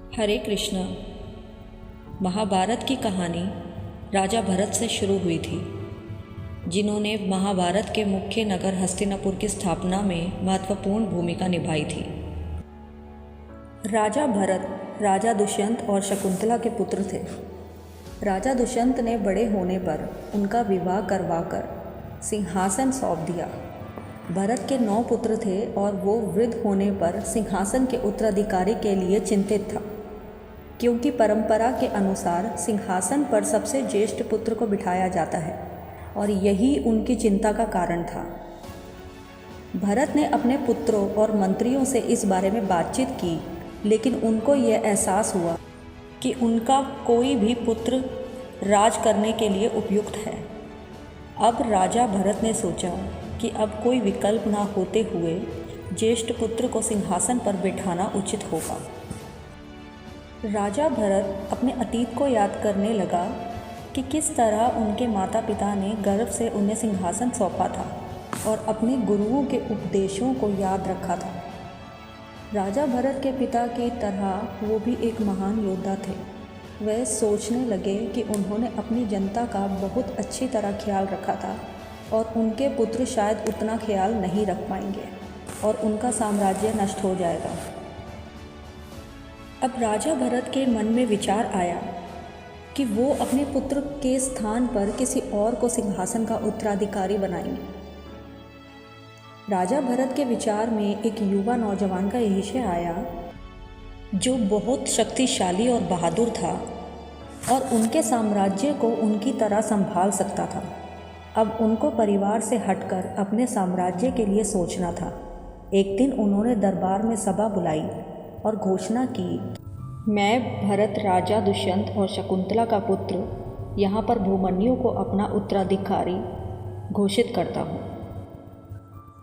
हरे कृष्णा। महाभारत की कहानी राजा भरत से शुरू हुई थी, जिन्होंने महाभारत के मुख्य नगर हस्तिनापुर की स्थापना में महत्वपूर्ण भूमिका निभाई थी। राजा भरत राजा दुष्यंत और शकुंतला के पुत्र थे। राजा दुष्यंत ने बड़े होने पर उनका विवाह करवाकर सिंहासन सौंप दिया। भरत के 9 पुत्र थे और वो वृद्ध होने पर सिंहासन के उत्तराधिकारी के लिए चिंतित था, क्योंकि परंपरा के अनुसार सिंहासन पर सबसे ज्येष्ठ पुत्र को बिठाया जाता है और यही उनकी चिंता का कारण था। भरत ने अपने पुत्रों और मंत्रियों से इस बारे में बातचीत की, लेकिन उनको यह एहसास हुआ कि उनका कोई भी पुत्र राज करने के लिए उपयुक्त है। अब राजा भरत ने सोचा कि अब कोई विकल्प ना होते हुए ज्येष्ठ पुत्र को सिंहासन पर बिठाना उचित होगा। राजा भरत अपने अतीत को याद करने लगा कि किस तरह उनके माता पिता ने गर्व से उन्हें सिंहासन सौंपा था और अपने गुरुओं के उपदेशों को याद रखा था। राजा भरत के पिता की तरह वो भी एक महान योद्धा थे। वह सोचने लगे कि उन्होंने अपनी जनता का बहुत अच्छी तरह ख्याल रखा था और उनके पुत्र शायद उतना ख्याल नहीं रख पाएंगे और उनका साम्राज्य नष्ट हो जाएगा। अब राजा भरत के मन में विचार आया कि वो अपने पुत्र के स्थान पर किसी और को सिंहासन का उत्तराधिकारी बनाएंगे। राजा भरत के विचार में एक युवा नौजवान का विषय आया, जो बहुत शक्तिशाली और बहादुर था और उनके साम्राज्य को उनकी तरह संभाल सकता था। अब उनको परिवार से हटकर अपने साम्राज्य के लिए सोचना था। एक दिन उन्होंने दरबार में सभा बुलाई और घोषणा की, मैं भरत राजा दुष्यंत और शकुंतला का पुत्र यहाँ पर भूमन्यु को अपना उत्तराधिकारी घोषित करता हूँ।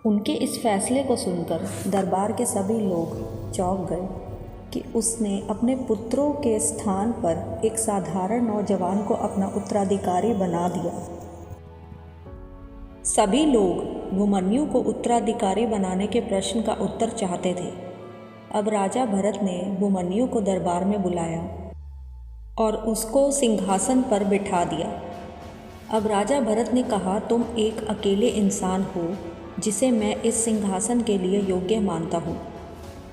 उनके इस फैसले को सुनकर दरबार के सभी लोग चौंक गए कि उसने अपने पुत्रों के स्थान पर एक साधारण नौजवान को अपना उत्तराधिकारी बना दिया। सभी लोग भूमन्यु को उत्तराधिकारी बनाने के प्रश्न का उत्तर चाहते थे। अब राजा भरत ने भूमन्यु को दरबार में बुलाया और उसको सिंहासन पर बिठा दिया। अब राजा भरत ने कहा, तुम एक अकेले इंसान हो जिसे मैं इस सिंहासन के लिए योग्य मानता हूँ।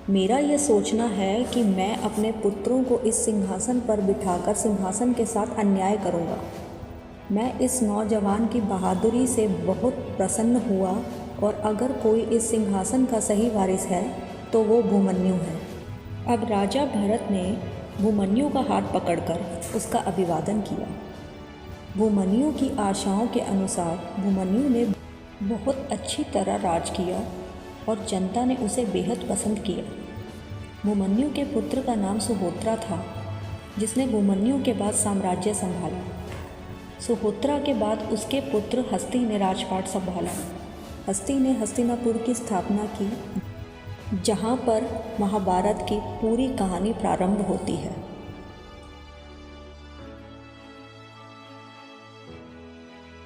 मेरा यह सोचना है कि मैं अपने पुत्रों को इस सिंहासन पर बिठाकर सिंहासन के साथ अन्याय करूँगा। मैं इस नौजवान की बहादुरी से बहुत प्रसन्न हुआ और अगर कोई इस सिंहासन का सही वारिस है तो वो भूमन्यु है। अब राजा भरत ने भूमन्यु का हाथ पकड़कर उसका अभिवादन किया। भूमन्यु की आशाओं के अनुसार भूमन्यु ने बहुत अच्छी तरह राज किया और जनता ने उसे बेहद पसंद किया। भूमन्यु के पुत्र का नाम सुहोत्रा था, जिसने भूमन्यु के बाद साम्राज्य संभाला। सुहोत्रा के बाद उसके पुत्र हस्ती ने राजपाट संभाला। हस्ती ने हस्तिनापुर की स्थापना की, जहाँ पर महाभारत की पूरी कहानी प्रारंभ होती है।